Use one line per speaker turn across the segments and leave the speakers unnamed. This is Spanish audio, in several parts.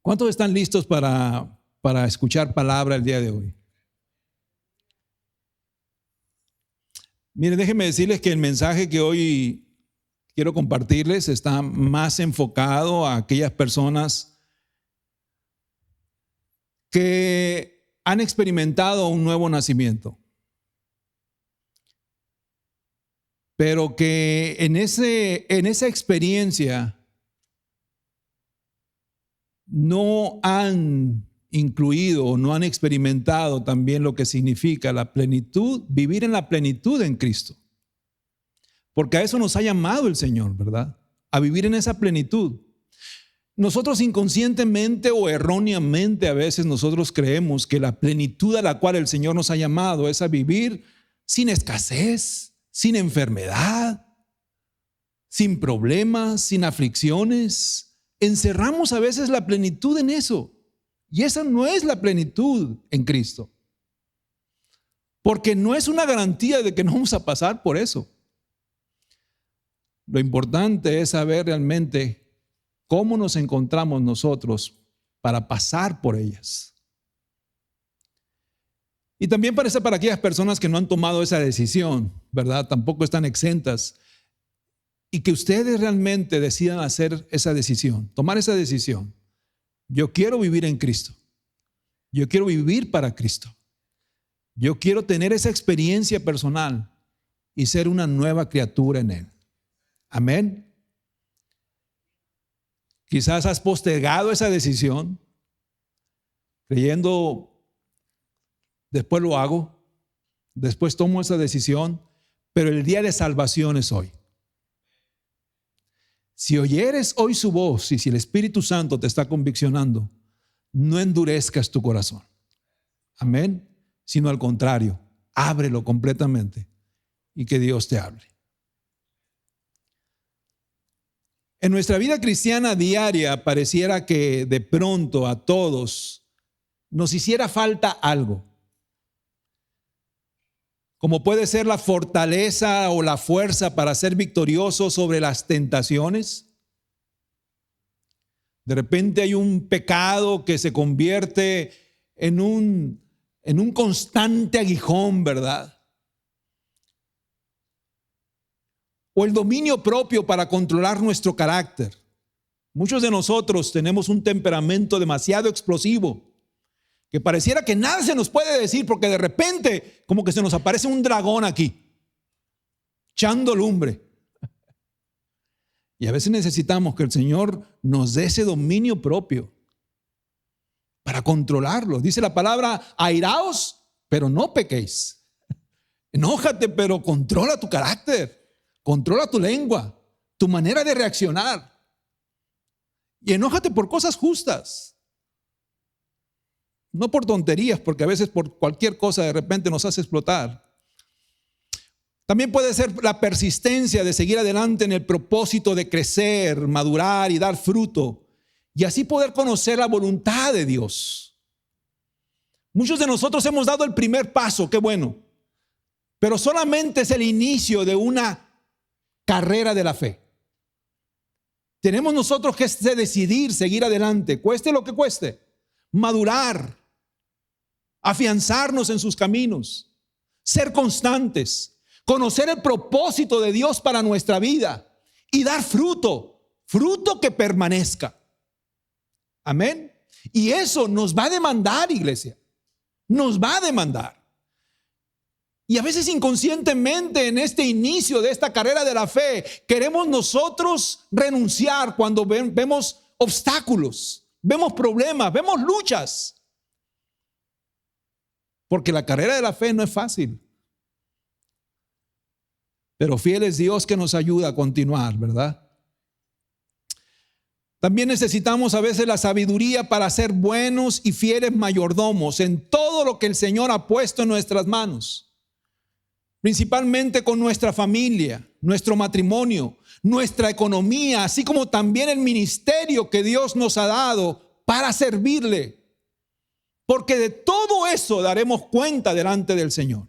¿Cuántos están listos para escuchar palabra el día de hoy? Miren, déjenme decirles que el mensaje que hoy quiero compartirles está más enfocado a aquellas personas que han experimentado un nuevo nacimiento, pero que en esa experiencia no han incluido o no han experimentado también lo que significa la plenitud, vivir en la plenitud en Cristo. Porque a eso nos ha llamado el Señor, ¿verdad? A vivir en esa plenitud. Nosotros inconscientemente o erróneamente a veces nosotros creemos que la plenitud a la cual el Señor nos ha llamado es a vivir sin escasez, sin enfermedad, sin problemas, sin aflicciones. Encerramos a veces la plenitud en eso. Y esa no es la plenitud en Cristo. Porque no es una garantía de que no vamos a pasar por eso. Lo importante es saber realmente cómo nos encontramos nosotros para pasar por ellas. Y también para aquellas personas que no han tomado esa decisión, ¿verdad? Tampoco están exentas. Y que ustedes realmente decidan hacer esa decisión, tomar esa decisión. Yo quiero vivir en Cristo. Yo quiero vivir para Cristo. Yo quiero tener esa experiencia personal y ser una nueva criatura en Él. Amén. Quizás has postergado esa decisión, creyendo, después lo hago, después tomo esa decisión, pero el día de salvación es hoy. Si oyeres hoy su voz y si el Espíritu Santo te está conviccionando, no endurezcas tu corazón. Amén. Sino al contrario, ábrelo completamente y que Dios te hable. En nuestra vida cristiana diaria pareciera que de pronto a todos nos hiciera falta algo. Como puede ser la fortaleza o la fuerza para ser victorioso sobre las tentaciones. De repente hay un pecado que se convierte en un constante aguijón, ¿verdad? O el dominio propio para controlar nuestro carácter. Muchos de nosotros tenemos un temperamento demasiado explosivo, que pareciera que nada se nos puede decir porque de repente como que se nos aparece un dragón aquí, echando lumbre. Y a veces necesitamos que el Señor nos dé ese dominio propio para controlarlo. Dice la palabra, airaos, pero no pequéis. Enójate, pero controla tu carácter, controla tu lengua, tu manera de reaccionar. Y enójate por cosas justas. No por tonterías, porque a veces por cualquier cosa de repente nos hace explotar. También puede ser la persistencia de seguir adelante en el propósito de crecer, madurar y dar fruto. Y así poder conocer la voluntad de Dios. Muchos de nosotros hemos dado el primer paso, qué bueno. Pero solamente es el inicio de una carrera de la fe. Tenemos nosotros que decidir seguir adelante, cueste lo que cueste. Madurar. Afianzarnos en sus caminos, ser constantes, conocer el propósito de Dios para nuestra vida y dar fruto que permanezca. Amén. Y eso nos va a demandar, iglesia, nos va a demandar. Y a veces inconscientemente en este inicio de esta carrera de la fe, queremos nosotros renunciar cuando vemos obstáculos, vemos problemas, vemos luchas. Porque la carrera de la fe no es fácil. Pero fiel es Dios que nos ayuda a continuar, ¿verdad? También necesitamos a veces la sabiduría para ser buenos y fieles mayordomos en todo lo que el Señor ha puesto en nuestras manos. Principalmente con nuestra familia, nuestro matrimonio, nuestra economía, así como también el ministerio que Dios nos ha dado para servirle. Porque de todo eso daremos cuenta delante del Señor.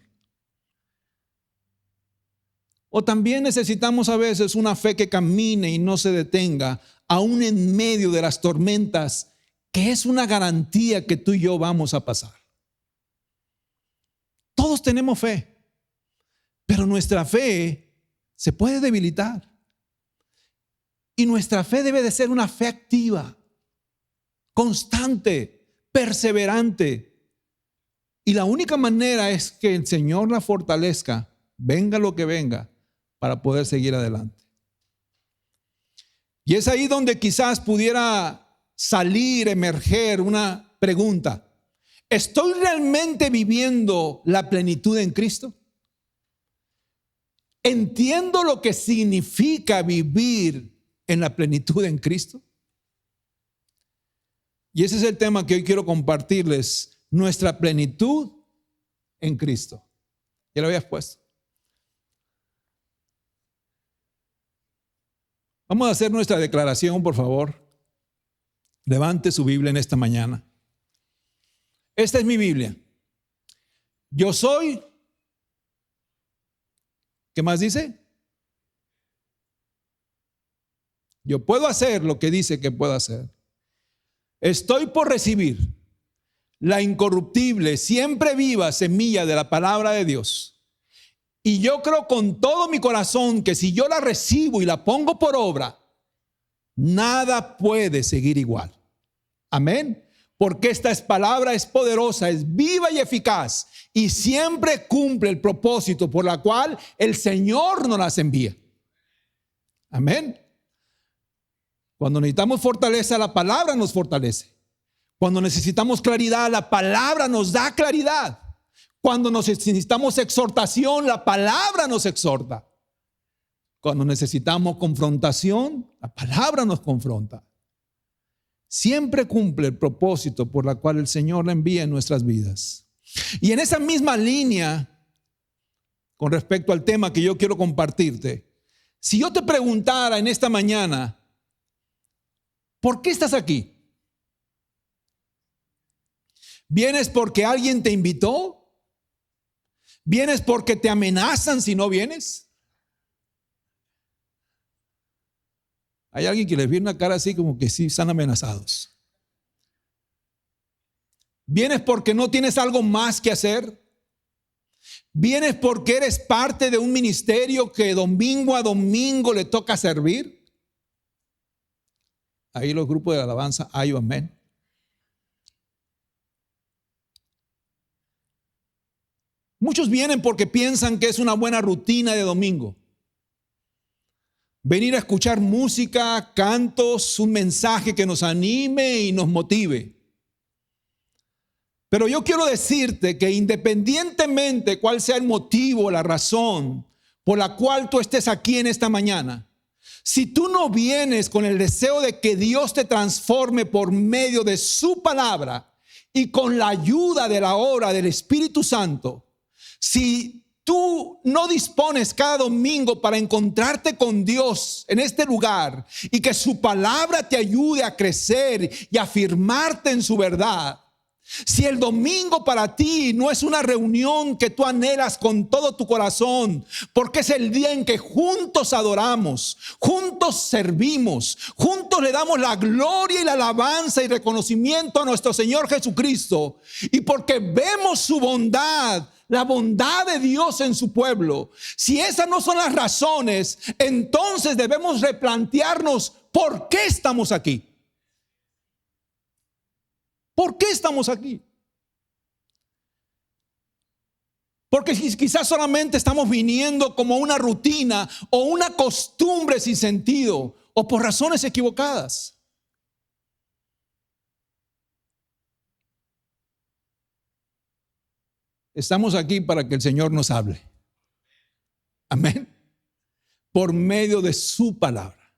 O también necesitamos a veces una fe que camine y no se detenga, aún en medio de las tormentas que es una garantía que tú y yo vamos a pasar. Todos tenemos fe, pero nuestra fe se puede debilitar. Y nuestra fe debe de ser una fe activa, constante, perseverante. Y la única manera es que el Señor la fortalezca, venga lo que venga, para poder seguir adelante. Y es ahí donde quizás pudiera salir, emerger una pregunta. ¿Estoy realmente viviendo la plenitud en Cristo? ¿Entiendo lo que significa vivir en la plenitud en Cristo? Y ese es el tema que hoy quiero compartirles. Nuestra plenitud en Cristo. ¿Ya lo habías puesto? Vamos a hacer nuestra declaración, por favor. Levante su Biblia en esta mañana. Esta es mi Biblia. Yo soy, ¿qué más dice? Yo puedo hacer lo que dice que puedo hacer. Estoy por recibir la incorruptible, siempre viva semilla de la palabra de Dios. Y yo creo con todo mi corazón que si yo la recibo y la pongo por obra, nada puede seguir igual. Amén. Porque esta palabra es poderosa, es viva y eficaz y siempre cumple el propósito por la cual el Señor nos las envía. Amén. Cuando necesitamos fortaleza, la palabra nos fortalece. Cuando necesitamos claridad, la palabra nos da claridad. Cuando necesitamos exhortación, la palabra nos exhorta. Cuando necesitamos confrontación, la palabra nos confronta. Siempre cumple el propósito por la cual el Señor la envía en nuestras vidas. Y en esa misma línea, con respecto al tema que yo quiero compartirte, si yo te preguntara en esta mañana, ¿por qué estás aquí? ¿Vienes porque alguien te invitó? ¿Vienes porque te amenazan si no vienes? Hay alguien que les viene una cara así como que sí están amenazados. ¿Vienes porque no tienes algo más que hacer? ¿Vienes porque eres parte de un ministerio que domingo a domingo le toca servir? Ahí los grupos de alabanza, ay, amén. Muchos vienen porque piensan que es una buena rutina de domingo. Venir a escuchar música, cantos, un mensaje que nos anime y nos motive. Pero yo quiero decirte que independientemente cuál sea el motivo, la razón por la cual tú estés aquí en esta mañana, si tú no vienes con el deseo de que Dios te transforme por medio de su palabra y con la ayuda de la obra del Espíritu Santo, si tú no dispones cada domingo para encontrarte con Dios en este lugar y que su palabra te ayude a crecer y a afirmarte en su verdad, si el domingo para ti no es una reunión que tú anhelas con todo tu corazón, porque es el día en que juntos adoramos, juntos servimos, juntos le damos la gloria y la alabanza y reconocimiento a nuestro Señor Jesucristo, y porque vemos su bondad, la bondad de Dios en su pueblo, si esas no son las razones, entonces debemos replantearnos por qué estamos aquí. ¿Por qué estamos aquí? Porque quizás solamente estamos viniendo como una rutina o una costumbre sin sentido o por razones equivocadas. Estamos aquí para que el Señor nos hable. Amén. Por medio de su palabra.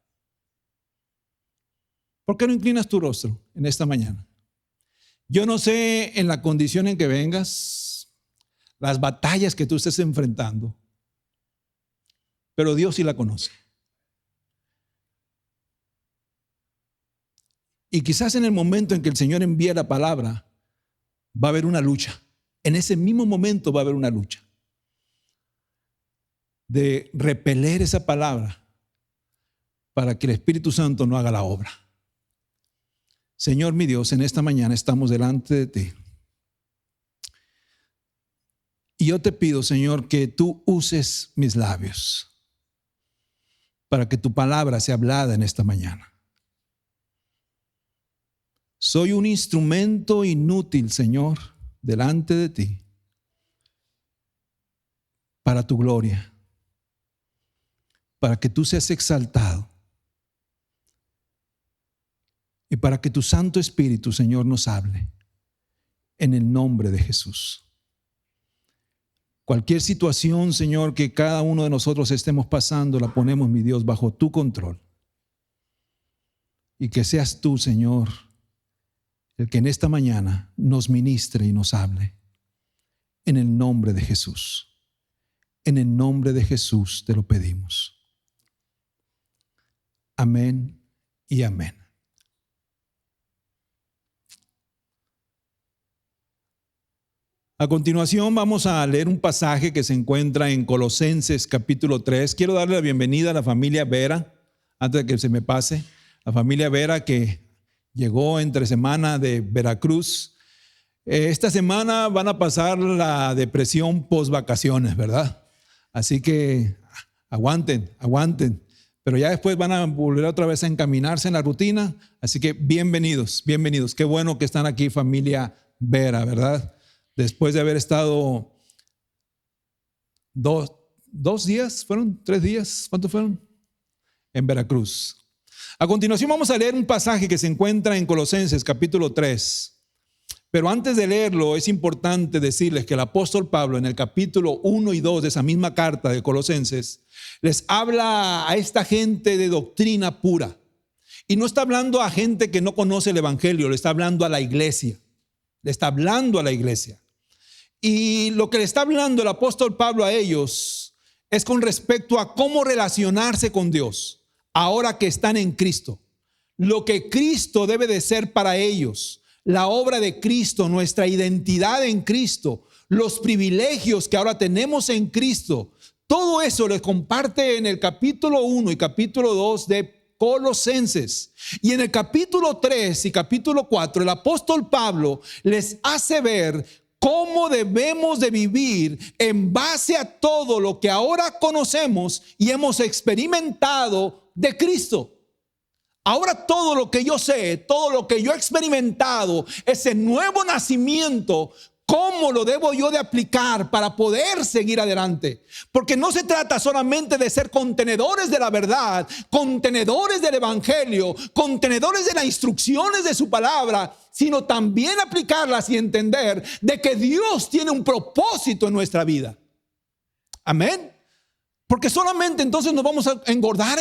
¿Por qué no inclinas tu rostro en esta mañana? Yo no sé en la condición en que vengas, las batallas que tú estés enfrentando, pero Dios sí la conoce. Y quizás en el momento en que el Señor envía la palabra, va a haber una lucha. En ese mismo momento va a haber una lucha de repeler esa palabra para que el Espíritu Santo no haga la obra. Señor mi Dios, en esta mañana estamos delante de ti. Y yo te pido, Señor, que tú uses mis labios para que tu palabra sea hablada en esta mañana. Soy un instrumento inútil, Señor, delante de ti, para tu gloria, para que tú seas exaltado y para que tu Santo Espíritu, Señor, nos hable en el nombre de Jesús. Cualquier situación, Señor, que cada uno de nosotros estemos pasando, la ponemos, mi Dios, bajo tu control. Y que seas tú, Señor, el que en esta mañana nos ministre y nos hable. En el nombre de Jesús. En el nombre de Jesús te lo pedimos. Amén y amén. A continuación vamos a leer un pasaje que se encuentra en Colosenses capítulo 3. Quiero darle la bienvenida a la familia Vera, antes de que se me pase. La familia Vera que llegó entre semana de Veracruz. Esta semana van a pasar la depresión post vacaciones, ¿verdad? Así que aguanten. Pero ya después van a volver otra vez a encaminarse en la rutina. Así que bienvenidos. Qué bueno que están aquí, familia Vera, ¿verdad? Después de haber estado dos días, ¿fueron? 3 días, ¿cuántos fueron? En Veracruz. A continuación vamos a leer un pasaje que se encuentra en Colosenses capítulo 3. Pero antes de leerlo es importante decirles que el apóstol Pablo en el capítulo 1 y 2 de esa misma carta de Colosenses les habla a esta gente de doctrina pura. Y no está hablando a gente que no conoce el evangelio, le está hablando a la iglesia. Le está hablando a la iglesia. Y lo que le está hablando el apóstol Pablo a ellos es con respecto a cómo relacionarse con Dios ahora que están en Cristo. Lo que Cristo debe de ser para ellos, la obra de Cristo, nuestra identidad en Cristo, los privilegios que ahora tenemos en Cristo. Todo eso les comparte en el capítulo 1 y capítulo 2 de Colosenses. Y en el capítulo 3 y capítulo 4 el apóstol Pablo les hace ver cómo debemos de vivir en base a todo lo que ahora conocemos y hemos experimentado de Cristo. Ahora todo lo que yo sé, todo lo que yo he experimentado, ese nuevo nacimiento, ¿cómo lo debo yo de aplicar para poder seguir adelante? Porque no se trata solamente de ser contenedores de la verdad, contenedores del evangelio, contenedores de las instrucciones de su palabra, sino también aplicarlas y entender de que Dios tiene un propósito en nuestra vida. Amén. Porque solamente entonces nos vamos a engordar.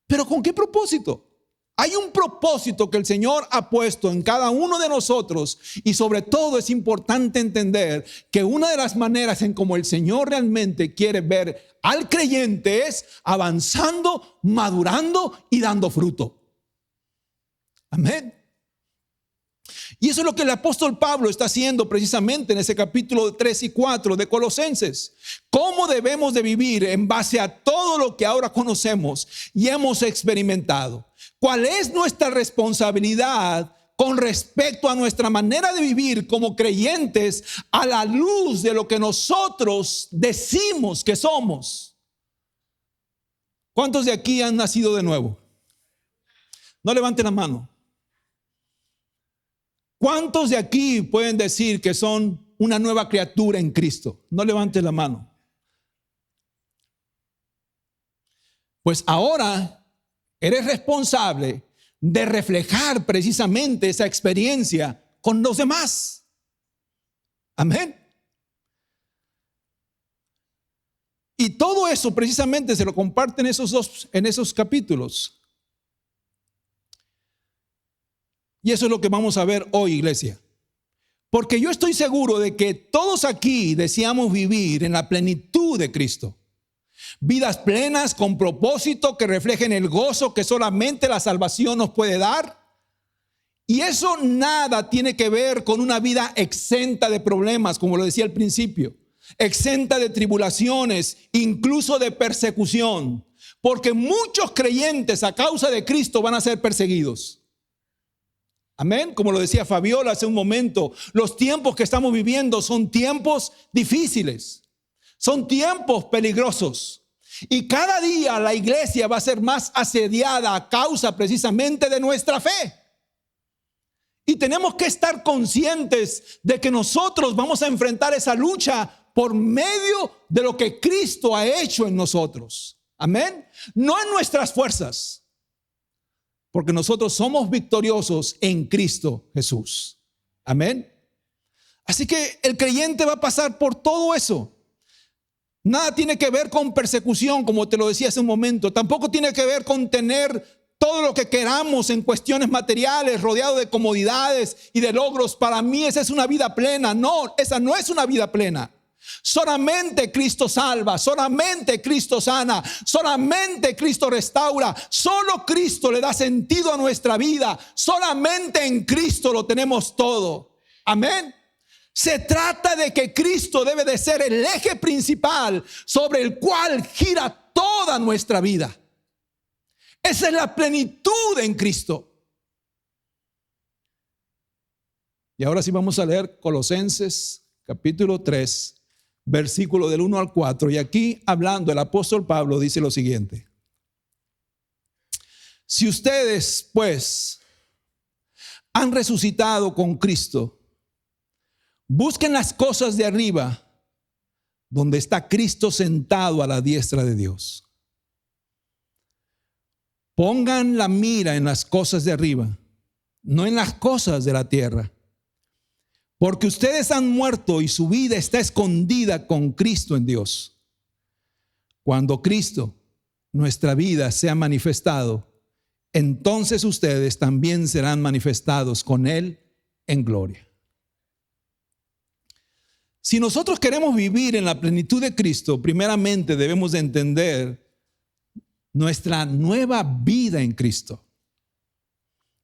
¿Pero con qué propósito? Hay un propósito que el Señor ha puesto en cada uno de nosotros y sobre todo es importante entender que una de las maneras en cómo el Señor realmente quiere ver al creyente es avanzando, madurando y dando fruto. Amén. Y eso es lo que el apóstol Pablo está haciendo precisamente en ese capítulo 3 y 4 de Colosenses. ¿Cómo debemos de vivir en base a todo lo que ahora conocemos y hemos experimentado? ¿Cuál es nuestra responsabilidad con respecto a nuestra manera de vivir como creyentes a la luz de lo que nosotros decimos que somos? ¿Cuántos de aquí han nacido de nuevo? No levanten la mano. ¿Cuántos de aquí pueden decir que son una nueva criatura en Cristo? No levanten la mano. Pues ahora eres responsable de reflejar precisamente esa experiencia con los demás. Amén. Y todo eso precisamente se lo comparten en esos capítulos. Y eso es lo que vamos a ver hoy, iglesia. Porque yo estoy seguro de que todos aquí deseamos vivir en la plenitud de Cristo. Vidas plenas con propósito que reflejen el gozo que solamente la salvación nos puede dar. Y eso nada tiene que ver con una vida exenta de problemas, como lo decía al principio. Exenta de tribulaciones, incluso de persecución. Porque muchos creyentes a causa de Cristo van a ser perseguidos. Amén. Como lo decía Fabiola hace un momento, los tiempos que estamos viviendo son tiempos difíciles. Son tiempos peligrosos. Y cada día la iglesia va a ser más asediada a causa precisamente de nuestra fe. Y tenemos que estar conscientes de que nosotros vamos a enfrentar esa lucha por medio de lo que Cristo ha hecho en nosotros. Amén. No en nuestras fuerzas, porque nosotros somos victoriosos en Cristo Jesús. Amén. Así que el creyente va a pasar por todo eso. Nada tiene que ver con persecución, como te lo decía hace un momento. Tampoco tiene que ver con tener todo lo que queramos en cuestiones materiales, rodeado de comodidades y de logros. Para mí esa es una vida plena. No, esa no es una vida plena. Solamente Cristo salva, solamente Cristo sana, solamente Cristo restaura, solo Cristo le da sentido a nuestra vida, solamente en Cristo lo tenemos todo. Amén. Se trata de que Cristo debe de ser el eje principal sobre el cual gira toda nuestra vida. Esa es la plenitud en Cristo. Y ahora sí vamos a leer Colosenses capítulo 3, versículo del 1 al 4. Y aquí hablando el apóstol Pablo dice lo siguiente: si ustedes pues han resucitado con Cristo, busquen las cosas de arriba, donde está Cristo sentado a la diestra de Dios. Pongan la mira en las cosas de arriba, no en las cosas de la tierra. Porque ustedes han muerto y su vida está escondida con Cristo en Dios. Cuando Cristo, nuestra vida, sea manifestado, entonces ustedes también serán manifestados con Él en gloria. Si nosotros queremos vivir en la plenitud de Cristo, primeramente debemos de entender nuestra nueva vida en Cristo.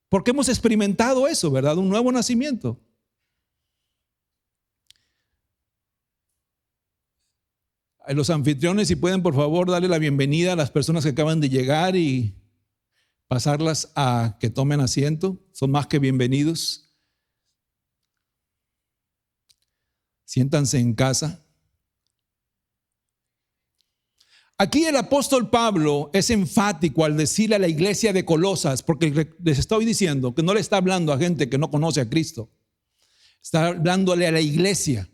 Porque hemos experimentado eso, ¿verdad? Un nuevo nacimiento. Los anfitriones, si pueden por favor darle la bienvenida a las personas que acaban de llegar y pasarlas a que tomen asiento, son más que bienvenidos. Siéntanse en casa. Aquí el apóstol Pablo es enfático al decirle a la iglesia de Colosas, porque les estoy diciendo que no le está hablando a gente que no conoce a Cristo, está hablándole a la iglesia.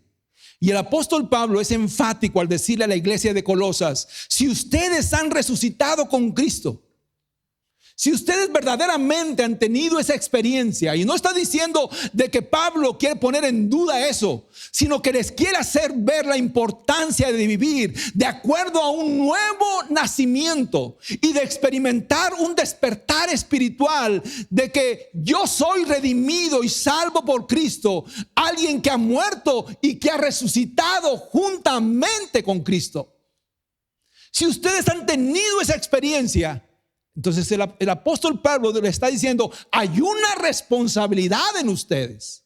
Y el apóstol Pablo es enfático al decirle a la iglesia de Colosas: si ustedes han resucitado con Cristo, si ustedes verdaderamente han tenido esa experiencia, y no está diciendo de que Pablo quiere poner en duda eso, sino que les quiere hacer ver la importancia de vivir de acuerdo a un nuevo nacimiento y de experimentar un despertar espiritual de que yo soy redimido y salvo por Cristo, alguien que ha muerto y que ha resucitado juntamente con Cristo. Si ustedes han tenido esa experiencia, entonces el apóstol Pablo le está diciendo: hay una responsabilidad en ustedes.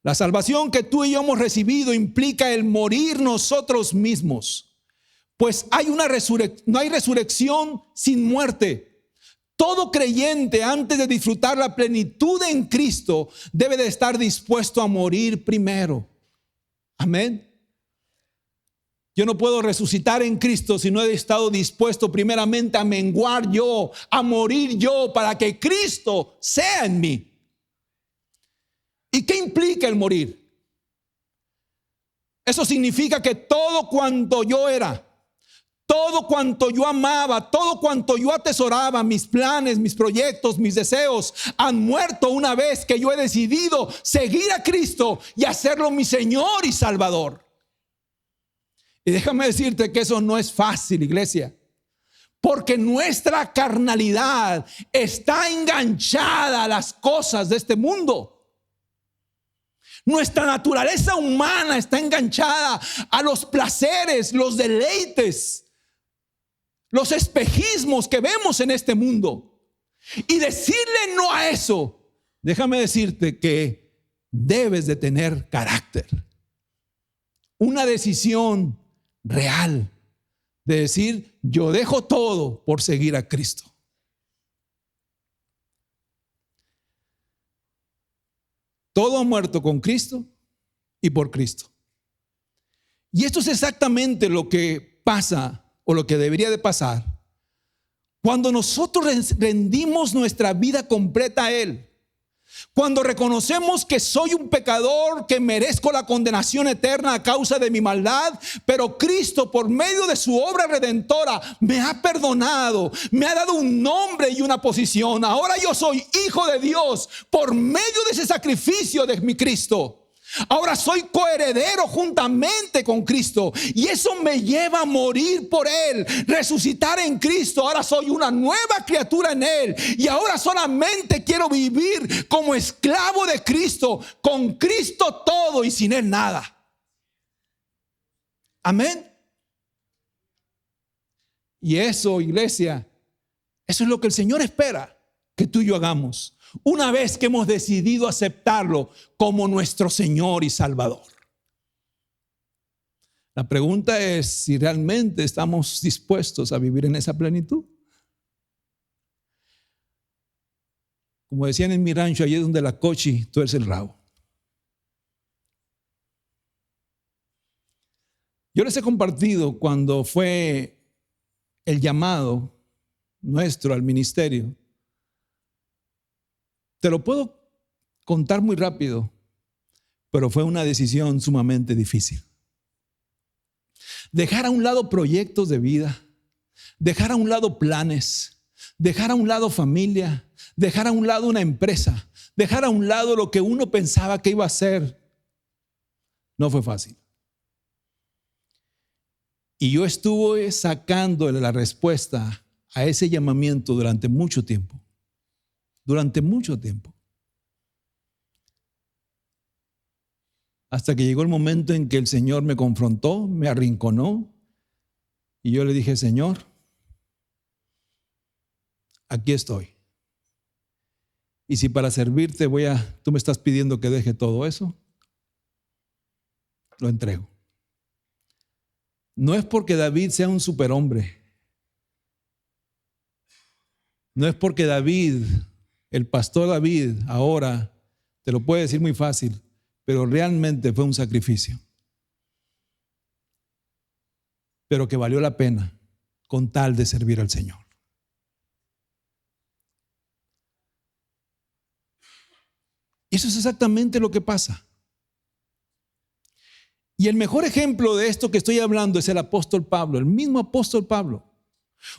La salvación que tú y yo hemos recibido implica el morir nosotros mismos, pues no hay resurrección sin muerte. Todo creyente, antes de disfrutar la plenitud en Cristo, debe de estar dispuesto a morir primero. Amén. Yo no puedo resucitar en Cristo si no he estado dispuesto primeramente a menguar yo, a morir yo, para que Cristo sea en mí. ¿Y qué implica el morir? Eso significa que todo cuanto yo era, todo cuanto yo amaba, todo cuanto yo atesoraba, mis planes, mis proyectos, mis deseos, han muerto una vez que yo he decidido seguir a Cristo y hacerlo mi Señor y Salvador. Y déjame decirte que eso no es fácil, iglesia, porque nuestra carnalidad está enganchada a las cosas de este mundo. Nuestra naturaleza humana está enganchada a los placeres, los deleites, los espejismos que vemos en este mundo. Y decirle no a eso, déjame decirte que debes de tener carácter. Una decisión real de decir: yo dejo todo por seguir a Cristo. Todo ha muerto con Cristo y por Cristo. Y esto es exactamente lo que pasa o lo que debería de pasar cuando nosotros rendimos nuestra vida completa a Él. Cuando reconocemos que soy un pecador, que merezco la condenación eterna a causa de mi maldad, pero Cristo por medio de su obra redentora me ha perdonado, me ha dado un nombre y una posición. Ahora yo soy hijo de Dios por medio de ese sacrificio de mi Cristo. Ahora soy coheredero juntamente con Cristo y eso me lleva a morir por Él, resucitar en Cristo. Ahora soy una nueva criatura en Él y ahora solamente quiero vivir como esclavo de Cristo, con Cristo todo y sin Él nada. Amén. Y eso, iglesia, eso es lo que el Señor espera que tú y yo hagamos una vez que hemos decidido aceptarlo como nuestro Señor y Salvador. La pregunta es si realmente estamos dispuestos a vivir en esa plenitud. Como decían en mi rancho, allí donde la cochi tuerce el rabo. Yo les he compartido cuando fue el llamado nuestro al ministerio. Te lo puedo contar muy rápido, pero fue una decisión sumamente difícil. Dejar a un lado proyectos de vida, dejar a un lado planes, dejar a un lado familia, dejar a un lado una empresa, dejar a un lado lo que uno pensaba que iba a hacer, no fue fácil. Y yo estuve sacándole la respuesta a ese llamamiento durante mucho tiempo. Durante mucho tiempo. Hasta que llegó el momento en que el Señor me confrontó, me arrinconó. Y yo le dije, Señor, aquí estoy. Y si para servirte tú me estás pidiendo que deje todo eso, lo entrego. No es porque David sea un superhombre. No es porque David, el pastor David, ahora te lo puede decir muy fácil, pero realmente fue un sacrificio. Pero que valió la pena con tal de servir al Señor. Y eso es exactamente lo que pasa. Y el mejor ejemplo de esto que estoy hablando es el apóstol Pablo, el mismo apóstol Pablo.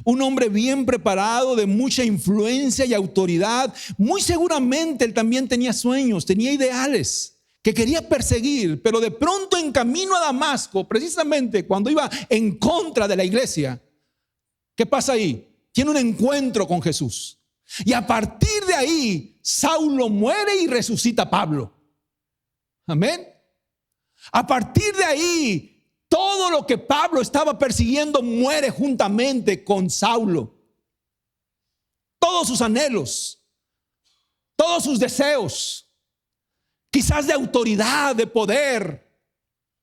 Un hombre bien preparado, de mucha influencia y autoridad. Muy seguramente él también tenía sueños, tenía ideales que quería perseguir, pero de pronto en camino a Damasco, precisamente cuando iba en contra de la iglesia, ¿qué pasa ahí? Tiene un encuentro con Jesús. Y a partir de ahí, Saulo muere y resucita a Pablo. Amén. A partir de ahí, todo lo que Pablo estaba persiguiendo muere juntamente con Saulo. Todos sus anhelos, todos sus deseos, quizás de autoridad, de poder,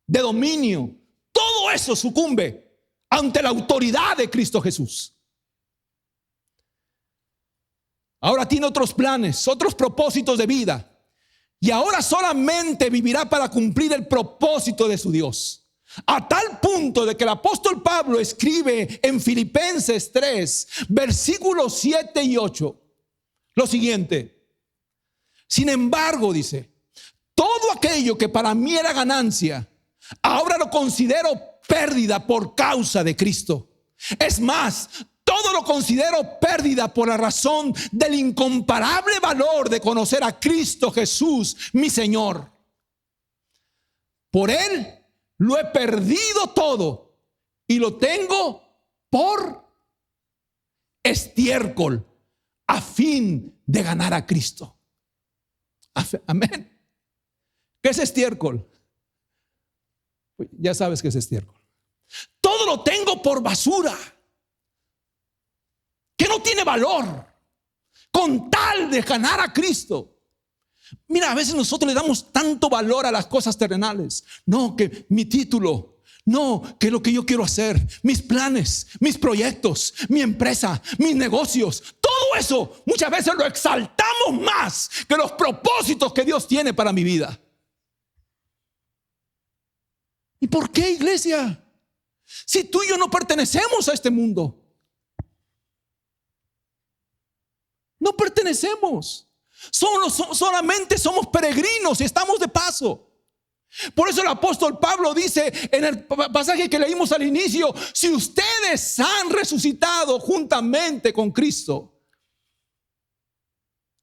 de dominio, todo eso sucumbe ante la autoridad de Cristo Jesús. Ahora tiene otros planes, otros propósitos de vida. Y ahora solamente vivirá para cumplir el propósito de su Dios. A tal punto de que el apóstol Pablo escribe en Filipenses 3, versículos 7 y 8, lo siguiente. Sin embargo, dice, todo aquello que para mí era ganancia, ahora lo considero pérdida por causa de Cristo. Es más, todo lo considero pérdida por la razón del incomparable valor de conocer a Cristo Jesús, mi Señor. Por Él lo he perdido todo y lo tengo por estiércol a fin de ganar a Cristo. Amén. ¿Qué es estiércol? Pues ya sabes qué es estiércol. Todo lo tengo por basura, que no tiene valor, con tal de ganar a Cristo. Mira, a veces nosotros le damos tanto valor a las cosas terrenales. No, que mi título, No, ¿qué es lo que yo quiero hacer? Mis planes, mis proyectos, mi empresa, mis negocios, todo eso muchas veces lo exaltamos más que los propósitos que Dios tiene para mi vida. ¿Y por qué, iglesia? Si tú y yo no pertenecemos a este mundo. No pertenecemos. Solamente somos peregrinos y estamos de paso. Por eso el apóstol Pablo dice en el pasaje que leímos al inicio: si ustedes han resucitado juntamente con Cristo,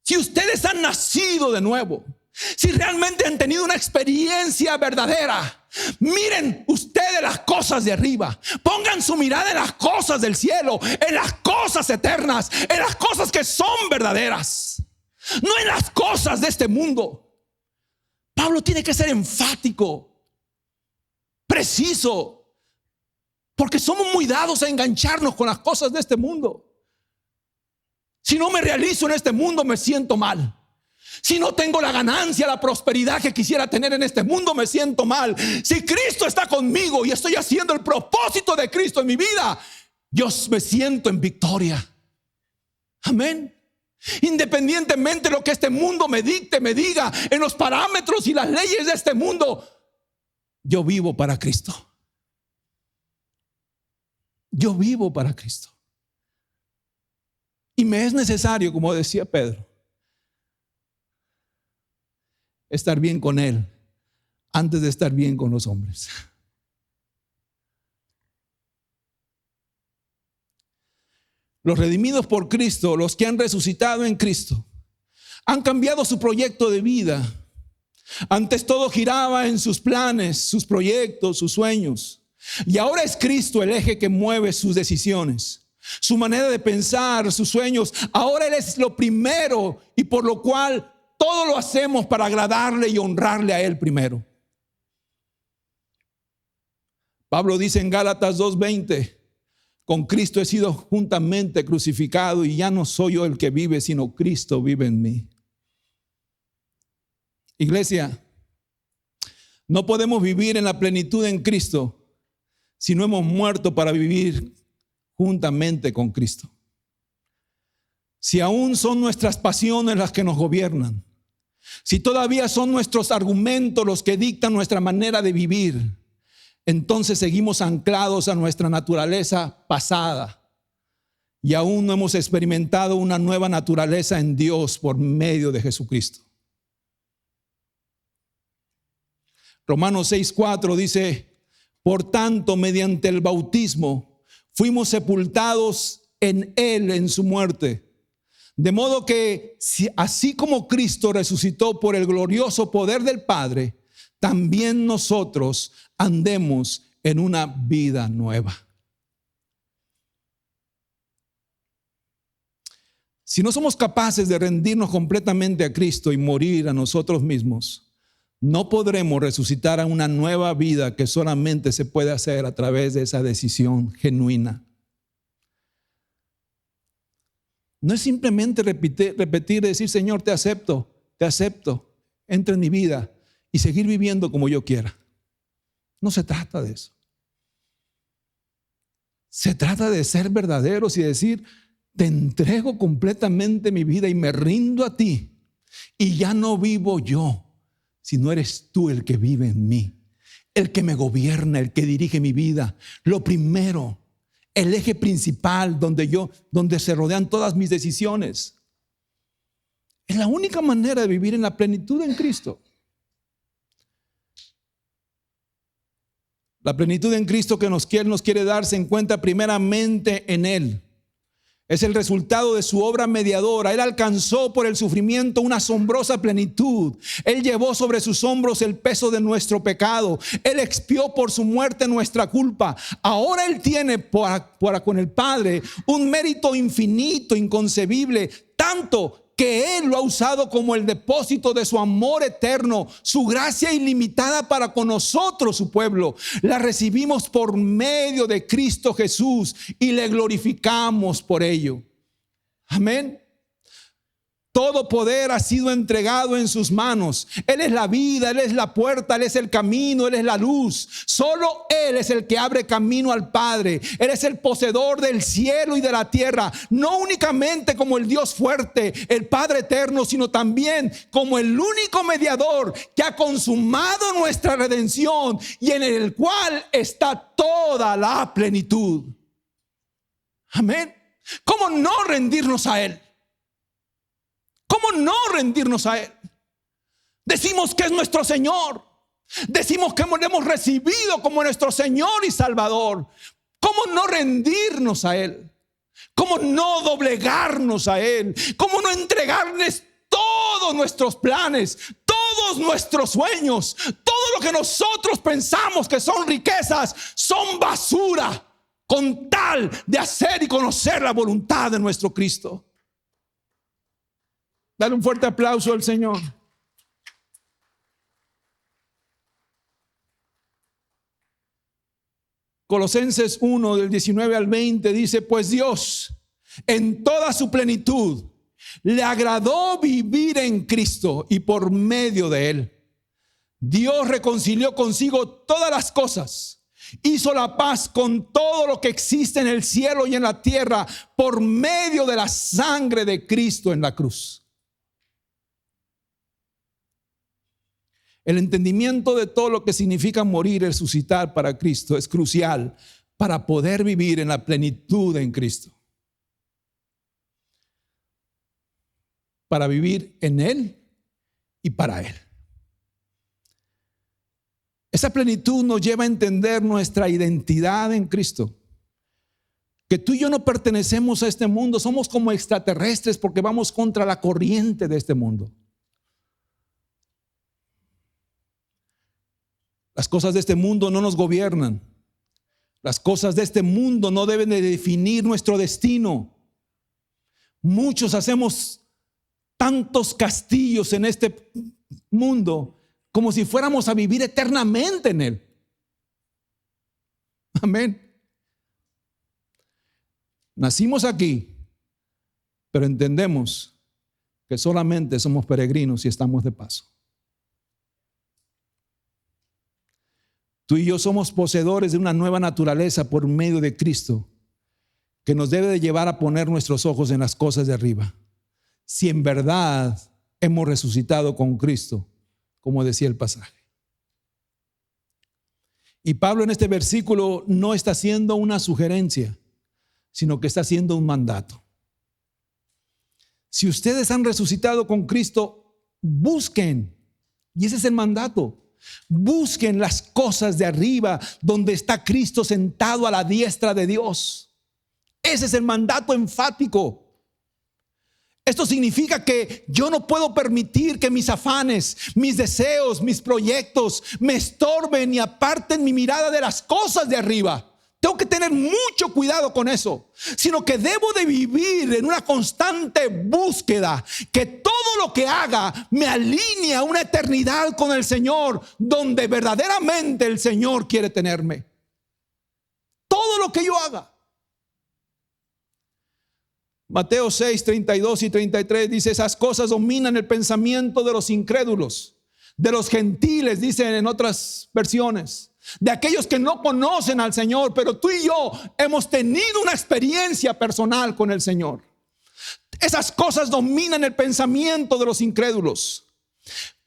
si ustedes han nacido de nuevo, si realmente han tenido una experiencia verdadera, miren ustedes las cosas de arriba, pongan su mirada en las cosas del cielo, en las cosas eternas, en las cosas que son verdaderas, no en las cosas de este mundo. Pablo tiene que ser enfático, preciso, porque somos muy dados a engancharnos con las cosas de este mundo. Si no me realizo en este mundo, me siento mal. Si no tengo la ganancia, la prosperidad que quisiera tener en este mundo, me siento mal. Si Cristo está conmigo y estoy haciendo el propósito de Cristo en mi vida, yo me siento en victoria. Amén. Independientemente de lo que este mundo me dicte, me diga, en los parámetros y las leyes de este mundo, yo vivo para Cristo. Yo vivo para Cristo. Y me es necesario, como decía Pedro, estar bien con Él antes de estar bien con los hombres. Los redimidos por Cristo, los que han resucitado en Cristo, han cambiado su proyecto de vida. Antes todo giraba en sus planes, sus proyectos, sus sueños. Y ahora es Cristo el eje que mueve sus decisiones, su manera de pensar, sus sueños. Ahora Él es lo primero y por lo cual todo lo hacemos para agradarle y honrarle a Él primero. Pablo dice en Gálatas 2:20: con Cristo he sido juntamente crucificado y ya no soy yo el que vive, sino Cristo vive en mí. Iglesia, no podemos vivir en la plenitud en Cristo si no hemos muerto para vivir juntamente con Cristo. Si aún son nuestras pasiones las que nos gobiernan, si todavía son nuestros argumentos los que dictan nuestra manera de vivir, entonces seguimos anclados a nuestra naturaleza pasada y aún no hemos experimentado una nueva naturaleza en Dios por medio de Jesucristo. Romanos 6:4 dice: por tanto, mediante el bautismo fuimos sepultados en Él en su muerte, de modo que así como Cristo resucitó por el glorioso poder del Padre, también nosotros andemos en una vida nueva. Si no somos capaces de rendirnos completamente a Cristo y morir a nosotros mismos, no podremos resucitar a una nueva vida que solamente se puede hacer a través de esa decisión genuina. No es simplemente repetir, decir: Señor, te acepto, entra en mi vida, y seguir viviendo como yo quiera. No se trata de eso. Se trata de ser verdaderos y decir: te entrego completamente mi vida y me rindo a ti. Y ya no vivo yo, sino eres tú el que vive en mí, el que me gobierna, el que dirige mi vida. Lo primero, el eje principal donde se rodean todas mis decisiones. Es la única manera de vivir en la plenitud en Cristo. La plenitud en Cristo que nos quiere dar se encuentra primeramente en Él. Es el resultado de su obra mediadora. Él alcanzó por el sufrimiento una asombrosa plenitud. Él llevó sobre sus hombros el peso de nuestro pecado. Él expió por su muerte nuestra culpa. Ahora Él tiene con el Padre un mérito infinito, inconcebible, tanto que Él lo ha usado como el depósito de su amor eterno, su gracia ilimitada para con nosotros, su pueblo. La recibimos por medio de Cristo Jesús y le glorificamos por ello. Amén. Todo todo poder ha sido entregado en sus manos. Él es la vida, Él es la puerta, Él es el camino, Él es la luz. Solo Él es el que abre camino al Padre. Él es el poseedor del cielo y de la tierra. No únicamente como el Dios fuerte, el Padre eterno, sino también como el único mediador que ha consumado nuestra redención y en el cual está toda la plenitud. Amén. ¿Cómo no rendirnos a Él? ¿Cómo no rendirnos a Él? Decimos que es nuestro Señor. Decimos que le hemos recibido como nuestro Señor y Salvador. ¿Cómo no rendirnos a Él? ¿Cómo no doblegarnos a Él? ¿Cómo no entregarles todos nuestros planes, todos nuestros sueños, todo lo que nosotros pensamos que son riquezas, son basura, con tal de hacer y conocer la voluntad de nuestro Cristo? Dale un fuerte aplauso al Señor. Colosenses 1 del 19 al 20 dice: pues Dios en toda su plenitud le agradó vivir en Cristo, y por medio de Él Dios reconcilió consigo todas las cosas, hizo la paz con todo lo que existe en el cielo y en la tierra por medio de la sangre de Cristo en la cruz. El entendimiento de todo lo que significa morir y resucitar para Cristo es crucial para poder vivir en la plenitud en Cristo. Para vivir en Él y para Él. Esa plenitud nos lleva a entender nuestra identidad en Cristo. Que tú y yo no pertenecemos a este mundo, somos como extraterrestres porque vamos contra la corriente de este mundo. Las cosas de este mundo no nos gobiernan. Las cosas de este mundo no deben de definir nuestro destino. Muchos hacemos tantos castillos en este mundo como si fuéramos a vivir eternamente en él. Amén. Nacimos aquí, pero entendemos que solamente somos peregrinos y estamos de paso. Tú y yo somos poseedores de una nueva naturaleza por medio de Cristo, que nos debe de llevar a poner nuestros ojos en las cosas de arriba. Si en verdad hemos resucitado con Cristo, como decía el pasaje. Y Pablo en este versículo no está haciendo una sugerencia, sino que está haciendo un mandato. Si ustedes han resucitado con Cristo, busquen, y ese es el mandato. Busquen las cosas de arriba, donde está Cristo sentado a la diestra de Dios. Ese es el mandato enfático. Esto significa que yo no puedo permitir que mis afanes, mis deseos, mis proyectos me estorben y aparten mi mirada de las cosas de arriba. Tengo que tener mucho cuidado con eso, sino que debo de vivir en una constante búsqueda, que todo lo que haga me alinee a una eternidad con el Señor, donde verdaderamente el Señor quiere tenerme. Todo lo que yo haga. Mateo 6, 32 y 33 dice: esas cosas dominan el pensamiento de los incrédulos, de los gentiles, dicen en otras versiones, de aquellos que no conocen al Señor, pero tú y yo hemos tenido una experiencia personal con el Señor. Esas cosas dominan el pensamiento de los incrédulos,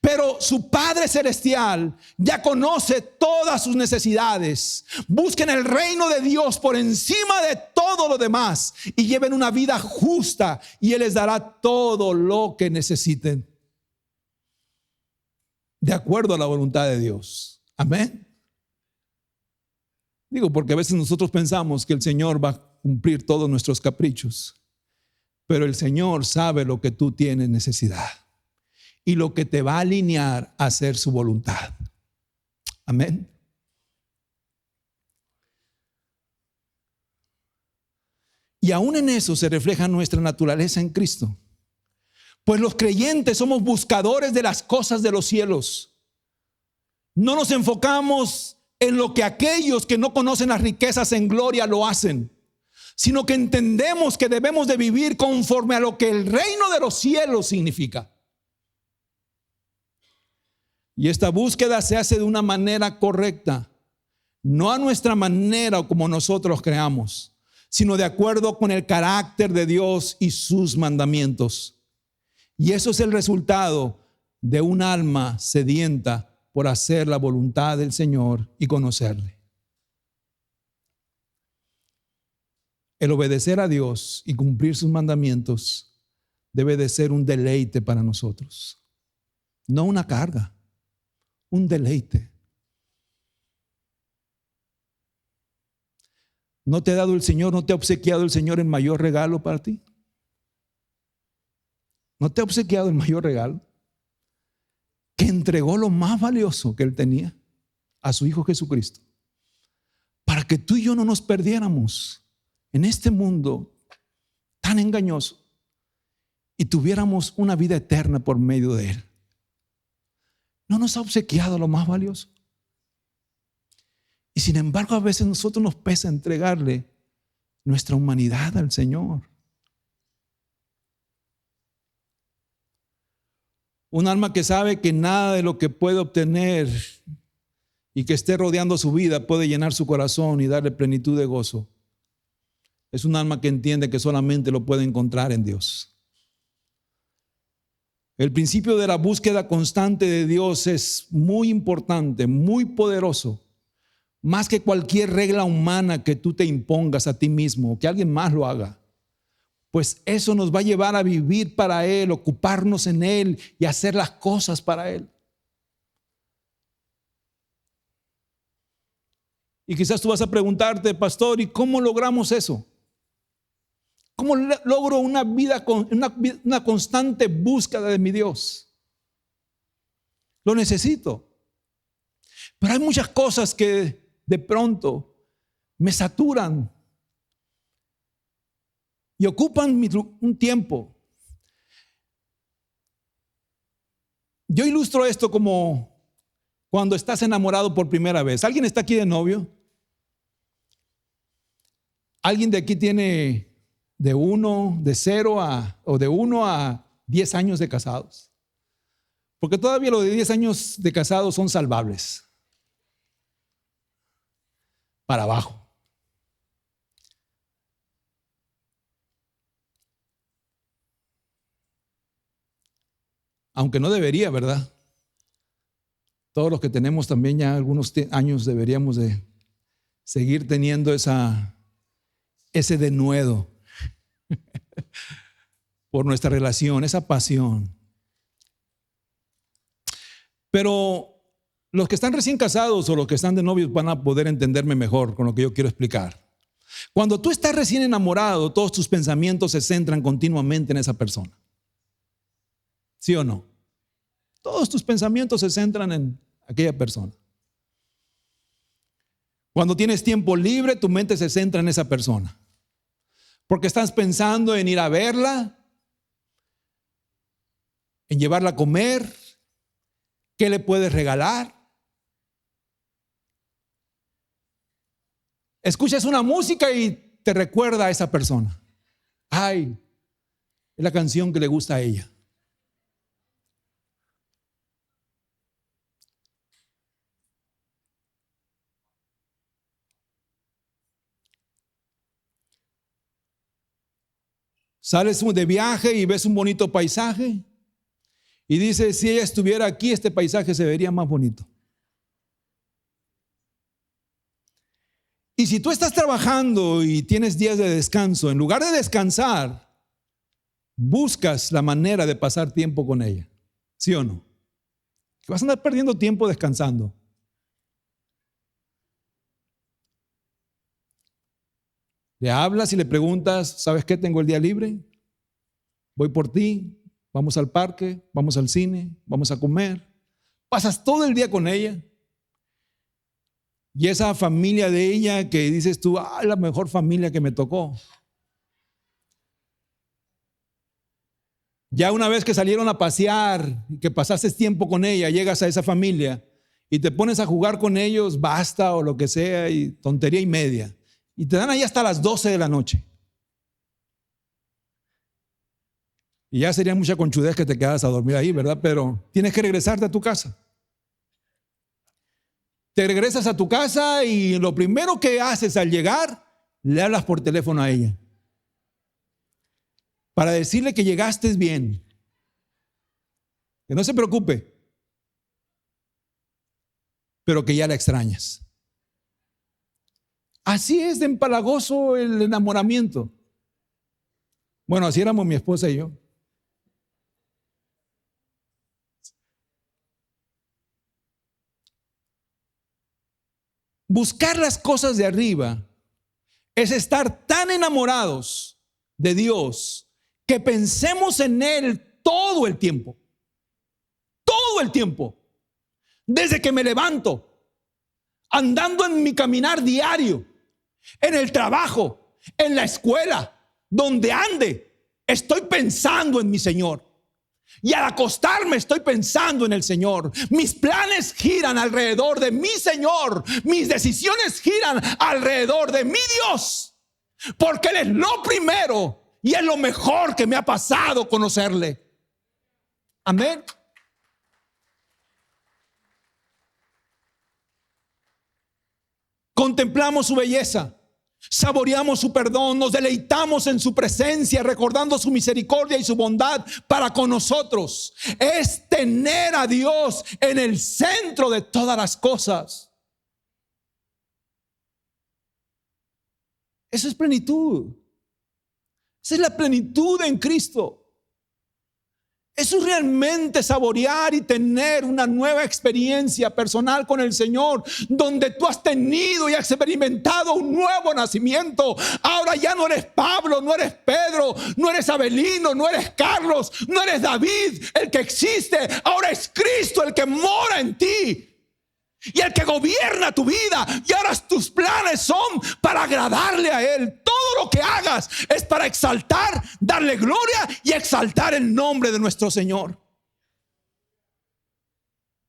pero su Padre Celestial ya conoce todas sus necesidades. Busquen el reino de Dios por encima de todo lo demás y lleven una vida justa, y Él les dará todo lo que necesiten, de acuerdo a la voluntad de Dios. Amén. Digo, porque a veces nosotros pensamos que el Señor va a cumplir todos nuestros caprichos, pero el Señor sabe lo que tú tienes necesidad y lo que te va a alinear a hacer su voluntad. Amén. Y aún en eso se refleja nuestra naturaleza en Cristo. Pues los creyentes somos buscadores de las cosas de los cielos. No nos enfocamos en lo que aquellos que no conocen las riquezas en gloria lo hacen, sino que entendemos que debemos de vivir conforme a lo que el reino de los cielos significa. Y esta búsqueda se hace de una manera correcta, no a nuestra manera o como nosotros creamos, sino de acuerdo con el carácter de Dios y sus mandamientos. Y eso es el resultado de un alma sedienta por hacer la voluntad del Señor y conocerle. El obedecer a Dios y cumplir sus mandamientos debe de ser un deleite para nosotros, no una carga, un deleite. ¿No te ha dado el Señor, no te ha obsequiado el Señor el mayor regalo para ti? ¿No te ha obsequiado el mayor regalo? Que entregó lo más valioso que Él tenía, a su Hijo Jesucristo, para que tú y yo no nos perdiéramos en este mundo tan engañoso y tuviéramos una vida eterna por medio de Él. No nos ha obsequiado lo más valioso. Y sin embargo, a veces a nosotros nos pesa entregarle nuestra humanidad al Señor. Un alma que sabe que nada de lo que puede obtener y que esté rodeando su vida puede llenar su corazón y darle plenitud de gozo. Es un alma que entiende que solamente lo puede encontrar en Dios. El principio de la búsqueda constante de Dios es muy importante, muy poderoso, más que cualquier regla humana que tú te impongas a ti mismo o que alguien más lo haga. Pues eso nos va a llevar a vivir para Él, ocuparnos en Él y hacer las cosas para Él. Y quizás tú vas a preguntarte, pastor, ¿y cómo logramos eso? ¿Cómo logro una constante búsqueda de mi Dios? Lo necesito. Pero hay muchas cosas que de pronto me saturan y ocupan un tiempo. Yo ilustro esto como cuando estás enamorado por primera vez. ¿Alguien está aquí de novio? ¿Alguien de aquí tiene de 1 a 10 años de casados? Porque todavía los de 10 años de casados son salvables. Para abajo. Aunque no debería, ¿verdad? Todos los que tenemos también ya algunos años deberíamos de seguir teniendo ese denuedo por nuestra relación, esa pasión. Pero los que están recién casados o los que están de novios van a poder entenderme mejor con lo que yo quiero explicar. Cuando tú estás recién enamorado, todos tus pensamientos se centran continuamente en esa persona. ¿Sí o no? Todos tus pensamientos se centran en aquella persona. Cuando tienes tiempo libre, tu mente se centra en esa persona. Porque estás pensando en ir a verla, en llevarla a comer, qué le puedes regalar. Escuchas una música y te recuerda a esa persona. Ay, es la canción que le gusta a ella. Sales de viaje y ves un bonito paisaje y dices, si ella estuviera aquí, este paisaje se vería más bonito. Y si tú estás trabajando y tienes días de descanso, en lugar de descansar, buscas la manera de pasar tiempo con ella. ¿Sí o no? Que vas a andar perdiendo tiempo descansando. Le hablas y le preguntas, ¿sabes qué? Tengo el día libre, voy por ti, vamos al parque, vamos al cine, vamos a comer. Pasas todo el día con ella. Y esa familia de ella que dices tú, la mejor familia que me tocó. Ya una vez que salieron a pasear y que pasaste tiempo con ella, llegas a esa familia y te pones a jugar con ellos, basta o lo que sea, y tontería y media. y te dan ahí hasta las 12 de la noche. Y ya sería mucha conchudez que te quedas a dormir ahí, ¿verdad? Pero tienes que regresarte a tu casa. Te regresas a tu casa y lo primero que haces al llegar, le hablas por teléfono a ella para decirle que llegaste bien, que no se preocupe, pero que ya la extrañas. Así es de empalagoso el enamoramiento. Bueno, así éramos mi esposa y yo. Buscar las cosas de arriba es estar tan enamorados de Dios que pensemos en Él todo el tiempo. Todo el tiempo. Desde que me levanto, andando en mi caminar diario, en el trabajo, en la escuela, donde ande, estoy pensando en mi Señor. Y al acostarme estoy pensando en el Señor. Mis planes giran alrededor de mi Señor. Mis decisiones giran alrededor de mi Dios. Porque Él es lo primero y es lo mejor que me ha pasado conocerle. Amén. Contemplamos su belleza. Saboreamos su perdón, nos deleitamos en su presencia, recordando su misericordia y su bondad para con nosotros. Es tener a Dios en el centro de todas las cosas. Eso es plenitud. Esa es la plenitud en Cristo. Eso es realmente saborear y tener una nueva experiencia personal con el Señor, donde tú has tenido y has experimentado un nuevo nacimiento. Ahora ya no eres Pablo, no eres Pedro, no eres Abelino, no eres Carlos, no eres David, el que existe. Ahora es Cristo el que mora en ti y el que gobierna tu vida. Y ahora tus planes son para agradarle a Él. Todo lo que hagas es para exaltar, darle gloria y exaltar el nombre de nuestro Señor.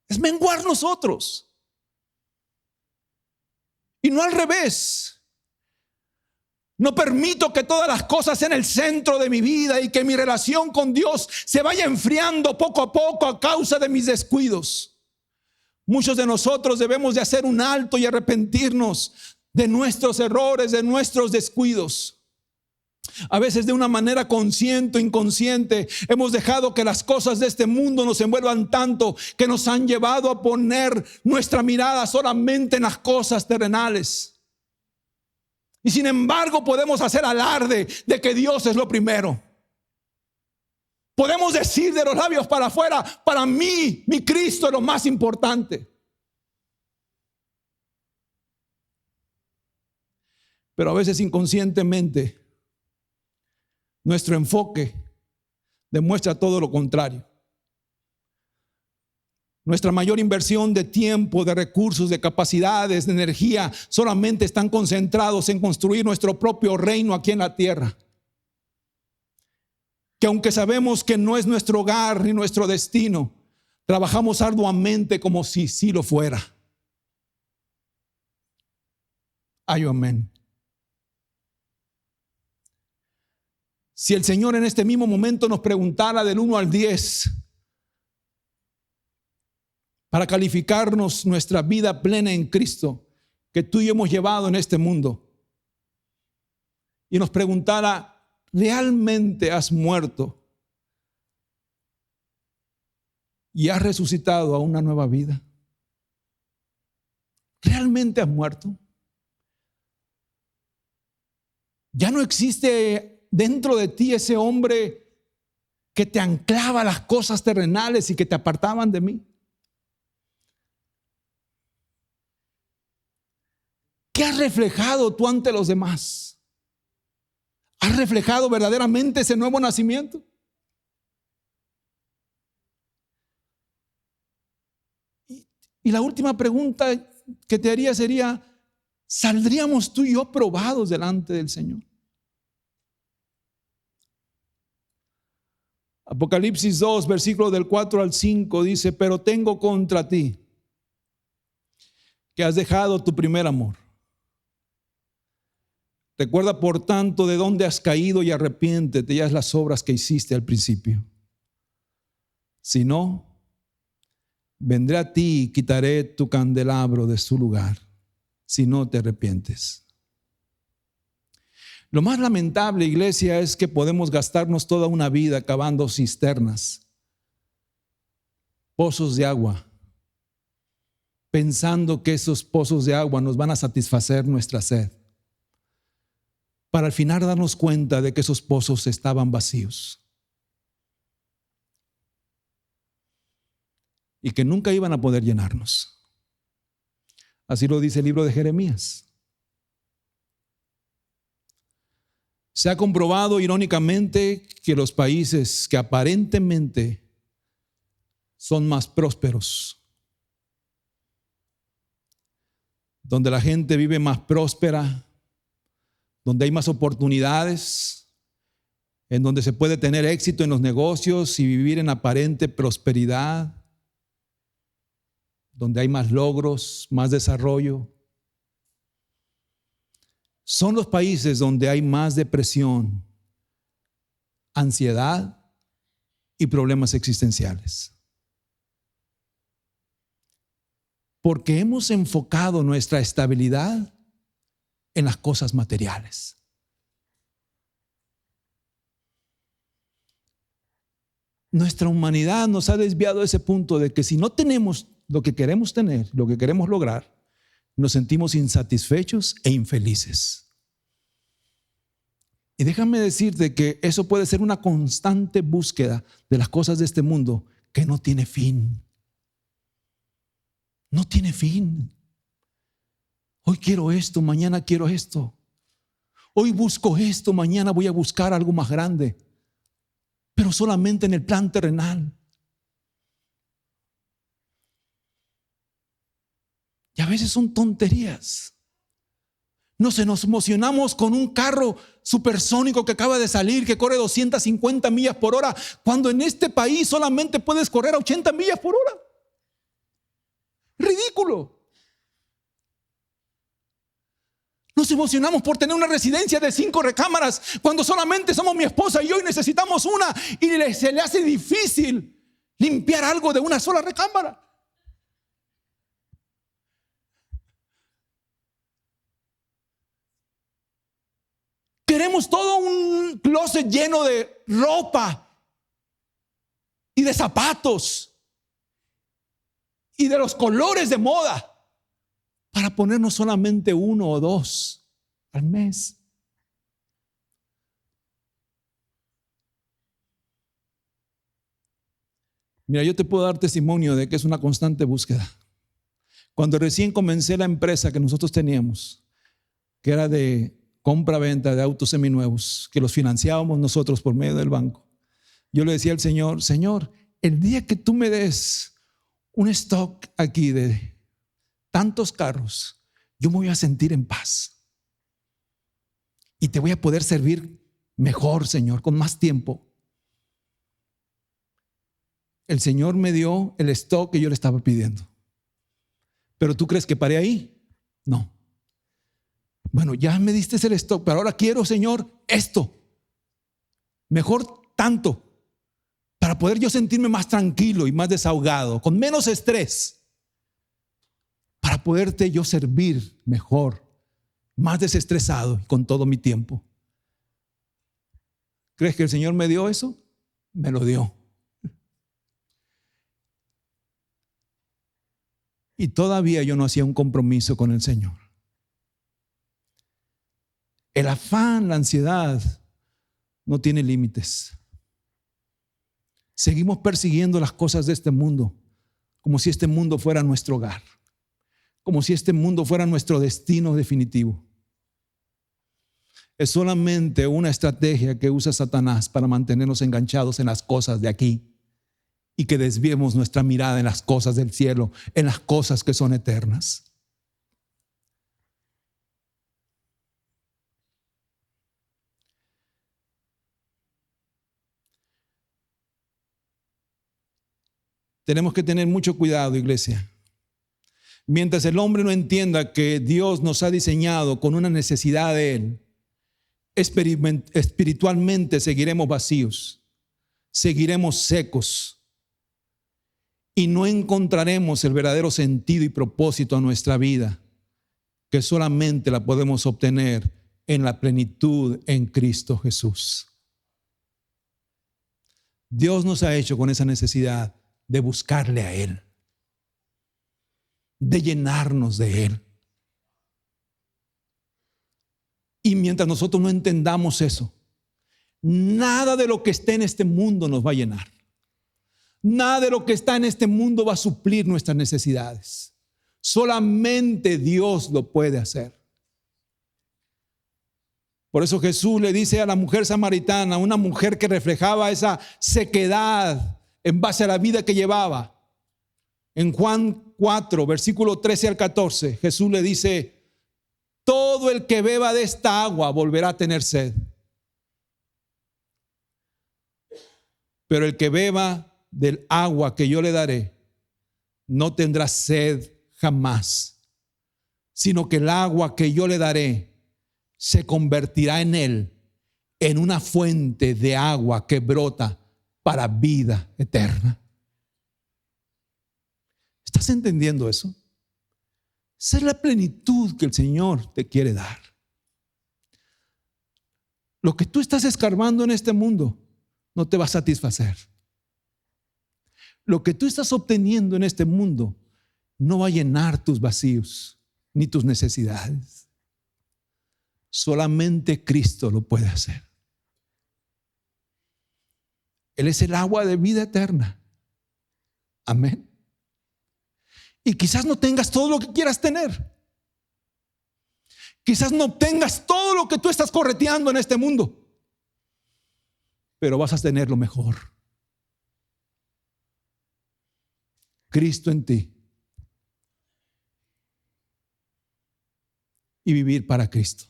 Es menguar nosotros y no al revés. No permito que todas las cosas sean el centro de mi vida y que mi relación con Dios se vaya enfriando poco a poco a causa de mis descuidos. Muchos de nosotros debemos de hacer un alto y arrepentirnos de nuestros errores, de nuestros descuidos. A veces de una manera consciente o inconsciente hemos dejado que las cosas de este mundo nos envuelvan tanto que nos han llevado a poner nuestra mirada solamente en las cosas terrenales. Y sin embargo podemos hacer alarde de que Dios es lo primero. Podemos decir de los labios para afuera: para mí, mi Cristo es lo más importante. Pero a veces inconscientemente nuestro enfoque demuestra todo lo contrario. Nuestra mayor inversión de tiempo, de recursos, de capacidades, de energía solamente están concentrados en construir nuestro propio reino aquí en la tierra. Que aunque sabemos que no es nuestro hogar ni nuestro destino, trabajamos arduamente como si sí lo fuera. Ay, amén. Si el Señor en este mismo momento nos preguntara del 1 al 10 para calificarnos nuestra vida plena en Cristo que tú y yo hemos llevado en este mundo, y nos preguntara: ¿realmente has muerto y has resucitado a una nueva vida? ¿Realmente has muerto? Ya no existe dentro de ti ese hombre que te anclaba a las cosas terrenales y que te apartaban de mí. ¿Qué has reflejado tú ante los demás? ¿Has reflejado verdaderamente ese nuevo nacimiento? Y la última pregunta que te haría sería: ¿saldríamos tú y yo probados delante del Señor? Apocalipsis 2, versículos del 4 al 5 dice: pero tengo contra ti que has dejado tu primer amor. Recuerda, por tanto, de dónde has caído y arrepiéntete ya es las obras que hiciste al principio. Si no, vendré a ti y quitaré tu candelabro de su lugar, si no te arrepientes. Lo más lamentable, iglesia, es que podemos gastarnos toda una vida cavando cisternas, pozos de agua, pensando que esos pozos de agua nos van a satisfacer nuestra sed, para al final darnos cuenta de que esos pozos estaban vacíos y que nunca iban a poder llenarnos. Así lo dice el libro de Jeremías. Se ha comprobado irónicamente que los países que aparentemente son más prósperos, donde la gente vive más próspera, donde hay más oportunidades, en donde se puede tener éxito en los negocios y vivir en aparente prosperidad, donde hay más logros, más desarrollo, son los países donde hay más depresión, ansiedad y problemas existenciales. Porque hemos enfocado nuestra estabilidad en las cosas materiales. Nuestra humanidad nos ha desviado a ese punto de que si no tenemos lo que queremos tener, lo que queremos lograr, nos sentimos insatisfechos e infelices. Y déjame decirte que eso puede ser una constante búsqueda de las cosas de este mundo que no tiene fin. No tiene fin. Hoy quiero esto, mañana quiero esto. Hoy busco esto, mañana voy a buscar algo más grande, pero solamente en el plan terrenal. Y a veces son tonterías. Nos emocionamos con un carro supersónico que acaba de salir, que corre 250 millas por hora, cuando en este país solamente puedes correr a 80 millas por hora. Ridículo. Nos emocionamos por tener una residencia de 5 recámaras, cuando solamente somos mi esposa y yo y necesitamos una, y se le hace difícil limpiar algo de una sola recámara. Queremos todo un closet lleno de ropa y de zapatos y de los colores de moda para ponernos solamente 1 o 2 al mes. Mira, yo te puedo dar testimonio de que es una constante búsqueda. Cuando recién comencé la empresa que nosotros teníamos, que era de compra-venta de autos seminuevos, que los financiábamos nosotros por medio del banco, yo le decía al Señor: Señor, el día que tú me des un stock aquí de tantos carros, yo me voy a sentir en paz y te voy a poder servir mejor, Señor, con más tiempo. El Señor me dio el stock que yo le estaba pidiendo. ¿Pero tú crees que paré ahí? No. Bueno, ya me diste el stock, pero ahora quiero, Señor, esto. Mejor tanto, para poder yo sentirme más tranquilo y más desahogado, con menos estrés, para poderte yo servir mejor, más desestresado y con todo mi tiempo. ¿Crees que el Señor me dio eso? Me lo dio. Y todavía yo no hacía un compromiso con el Señor. El afán, la ansiedad no tiene límites. Seguimos persiguiendo las cosas de este mundo como si este mundo fuera nuestro hogar, como si este mundo fuera nuestro destino definitivo. Es solamente una estrategia que usa Satanás para mantenernos enganchados en las cosas de aquí y que desviemos nuestra mirada en las cosas del cielo, en las cosas que son eternas. Tenemos que tener mucho cuidado, iglesia. Mientras el hombre no entienda que Dios nos ha diseñado con una necesidad de Él, espiritualmente seguiremos vacíos, seguiremos secos y no encontraremos el verdadero sentido y propósito a nuestra vida, que solamente la podemos obtener en la plenitud en Cristo Jesús. Dios nos ha hecho con esa necesidad de buscarle a Él, de llenarnos de Él. Y mientras nosotros no entendamos eso, nada de lo que esté en este mundo nos va a llenar. Nada de lo que está en este mundo va a suplir nuestras necesidades. Solamente Dios lo puede hacer. Por eso Jesús le dice a la mujer samaritana, una mujer que reflejaba esa sequedad en base a la vida que llevaba. En Juan 4, versículo 13 al 14, Jesús le dice: todo el que beba de esta agua volverá a tener sed. Pero el que beba del agua que yo le daré, no tendrá sed jamás, sino que el agua que yo le daré se convertirá en él en una fuente de agua que brota para vida eterna. ¿Estás entendiendo eso? Esa es la plenitud que el Señor te quiere dar. Lo que tú estás escarbando en este mundo no te va a satisfacer. Lo que tú estás obteniendo en este mundo no va a llenar tus vacíos ni tus necesidades. Solamente Cristo lo puede hacer. Él es el agua de vida eterna. Amén. Y quizás no tengas todo lo que quieras tener. Quizás no obtengas todo lo que tú estás correteando en este mundo. Pero vas a tener lo mejor. Cristo en ti. Y vivir para Cristo.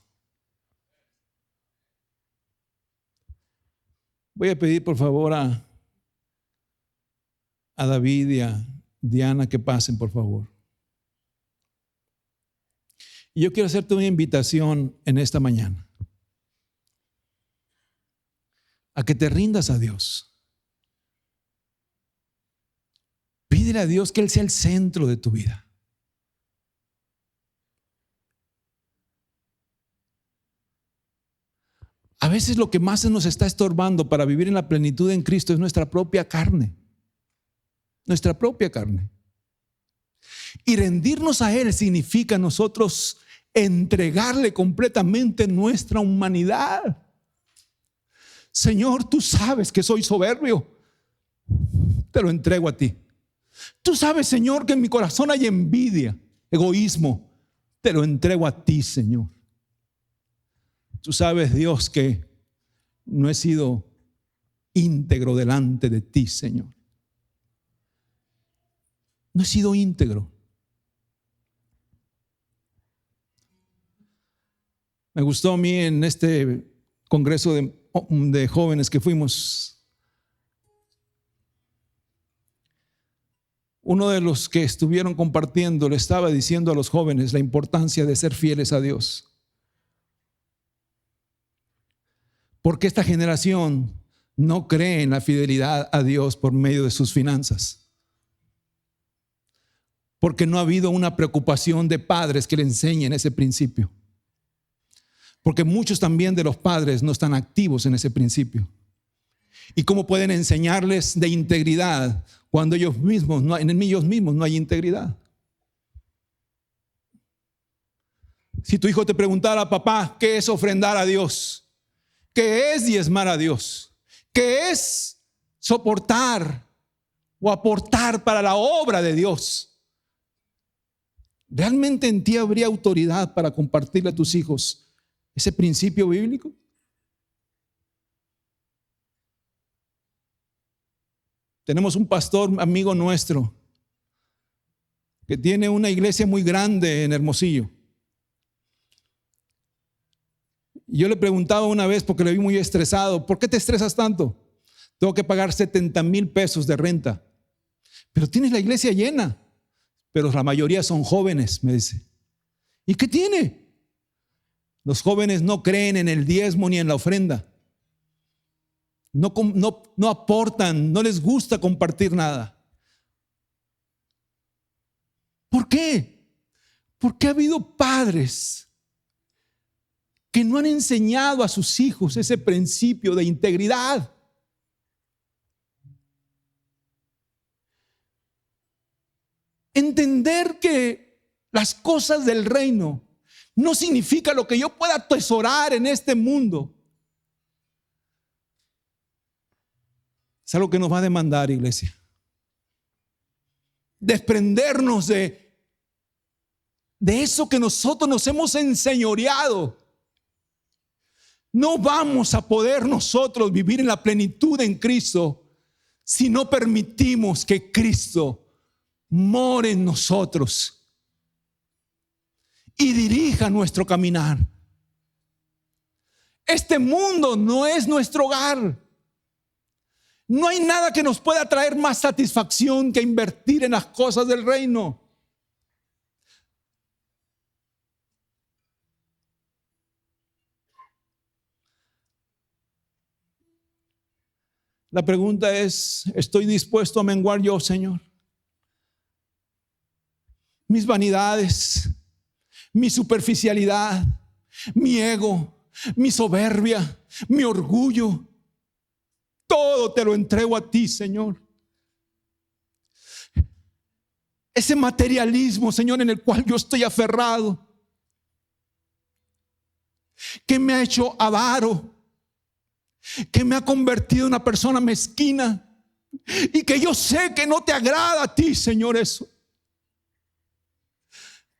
Voy a pedir por favor a David y a Diana que pasen, por favor. Y yo quiero hacerte una invitación en esta mañana a que te rindas a Dios. Pídele a Dios que Él sea el centro de tu vida. A veces lo que más se nos está estorbando para vivir en la plenitud en Cristo es nuestra propia carne. Nuestra propia carne. Y rendirnos a Él significa nosotros entregarle completamente nuestra humanidad. Señor, tú sabes que soy soberbio. Te lo entrego a ti. Tú sabes, Señor, que en mi corazón hay envidia, egoísmo. Te lo entrego a ti, Señor. Tú sabes, Dios, que no he sido íntegro delante de ti, Señor. No he sido íntegro. Me gustó a mí en este congreso de jóvenes que fuimos. Uno de los que estuvieron compartiendo le estaba diciendo a los jóvenes la importancia de ser fieles a Dios. Porque esta generación no cree en la fidelidad a Dios por medio de sus finanzas. Porque no ha habido una preocupación de padres que le enseñen ese principio. Porque muchos también de los padres no están activos en ese principio. ¿Y cómo pueden enseñarles de integridad cuando ellos mismos, en ellos mismos no hay integridad? Si tu hijo te preguntara: papá, ¿qué es ofrendar a Dios? ¿Qué es diezmar a Dios? ¿Qué es soportar o aportar para la obra de Dios? ¿Realmente en ti habría autoridad para compartirle a tus hijos ese principio bíblico? Tenemos un pastor amigo nuestro que tiene una iglesia muy grande en Hermosillo. Y yo le preguntaba una vez, porque le vi muy estresado: ¿por qué te estresas tanto? Tengo que pagar 70,000 pesos de renta. Pero tienes la iglesia llena. Pero la mayoría son jóvenes, me dice. ¿Y qué tiene? Los jóvenes no creen en el diezmo ni en la ofrenda. No aportan, no les gusta compartir nada. ¿Por qué? Porque ha habido padres que no han enseñado a sus hijos ese principio de integridad. Entender que las cosas del reino no significa lo que yo pueda atesorar en este mundo. Es algo que nos va a demandar, iglesia. Desprendernos de eso que nosotros nos hemos enseñoreado. No vamos a poder nosotros vivir en la plenitud en Cristo si no permitimos que Cristo more en nosotros y dirija nuestro caminar. Este mundo no es nuestro hogar. No hay nada que nos pueda traer más satisfacción que invertir en las cosas del reino. La pregunta es, ¿estoy dispuesto a menguar yo, Señor? Mis vanidades, mi superficialidad, mi ego, mi soberbia, mi orgullo, todo te lo entrego a ti, Señor. Ese materialismo, Señor, en el cual yo estoy aferrado, que me ha hecho avaro, que me ha convertido en una persona mezquina, y que yo sé que no te agrada a ti, Señor, eso.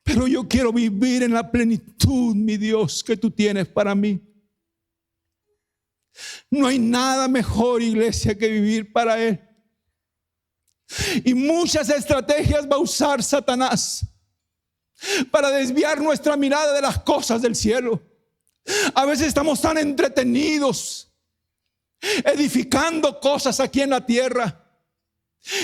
Pero yo quiero vivir en la plenitud, mi Dios, que tú tienes para mí. No hay nada mejor, iglesia, que vivir para Él. Y muchas estrategias va a usar Satanás para desviar nuestra mirada de las cosas del cielo. A veces estamos tan entretenidos edificando cosas aquí en la tierra.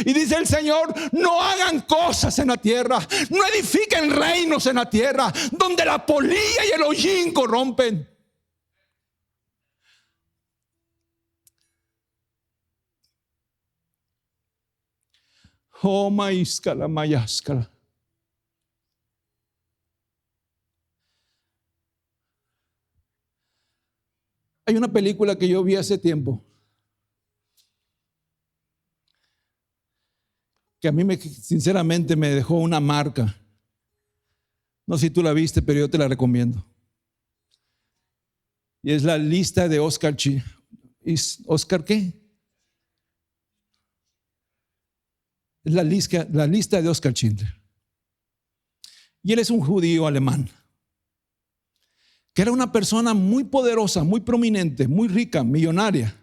Y dice el Señor, no hagan cosas en la tierra, no edifiquen reinos en la tierra donde la polilla y el hollín corrompen. Oh, maíscala, mayáscala. Hay una película que yo vi hace tiempo que a mí sinceramente me dejó una marca. No sé si tú la viste, pero yo te la recomiendo. Y es la lista de Oscar ¿Oscar qué? Es la lista de Oscar Schindler. Y él es un judío alemán, que era una persona muy poderosa, muy prominente, muy rica, millonaria.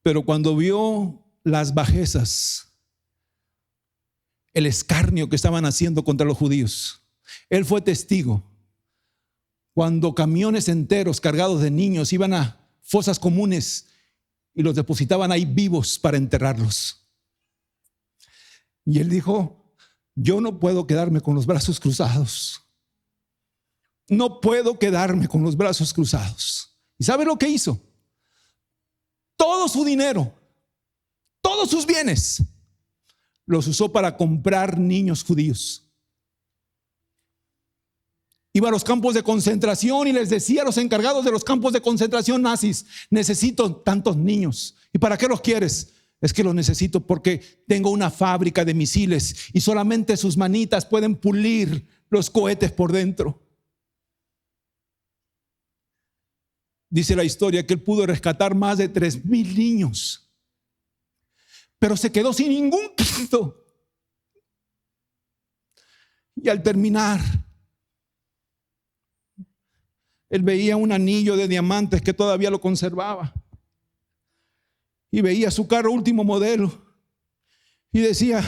Pero cuando vio las bajezas, el escarnio que estaban haciendo contra los judíos, él fue testigo. Cuando camiones enteros cargados de niños iban a fosas comunes y los depositaban ahí vivos para enterrarlos. Y él dijo, yo no puedo quedarme con los brazos cruzados. No puedo quedarme con los brazos cruzados. ¿Y sabe lo que hizo? Todo su dinero, todos sus bienes, los usó para comprar niños judíos. Iba a los campos de concentración y les decía a los encargados de los campos de concentración nazis, necesito tantos niños. ¿Y para qué los quieres? Es que los necesito porque tengo una fábrica de misiles y solamente sus manitas pueden pulir los cohetes por dentro. Dice la historia que él pudo rescatar más de 3,000 niños, pero se quedó sin ningún quinto. Y al terminar, él veía un anillo de diamantes que todavía lo conservaba. Y veía su carro último modelo. Y decía,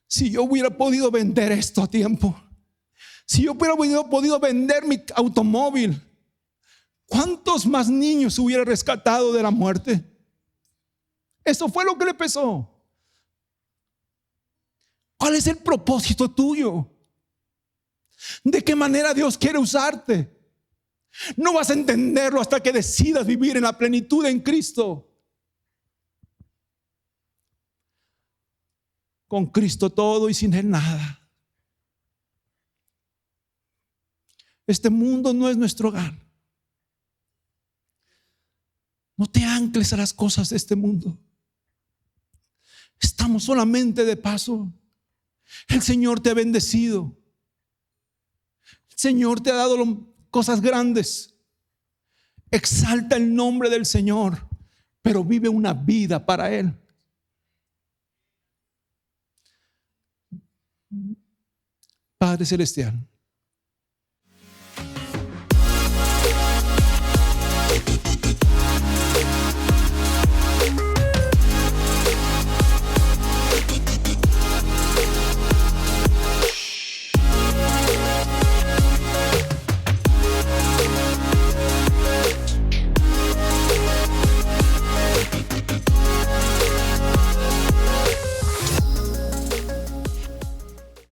si yo hubiera podido vender esto a tiempo, si yo hubiera podido vender mi automóvil, ¿cuántos más niños hubiera rescatado de la muerte? Eso fue lo que le pesó. ¿Cuál es el propósito tuyo? ¿De qué manera Dios quiere usarte? No vas a entenderlo hasta que decidas vivir en la plenitud en Cristo. Con Cristo todo y sin Él nada. Este mundo no es nuestro hogar. No te ancles a las cosas de este mundo. Estamos solamente de paso. El Señor te ha bendecido. El Señor te ha dado cosas grandes. Exalta el nombre del Señor, pero vive una vida para Él. Padre Celestial,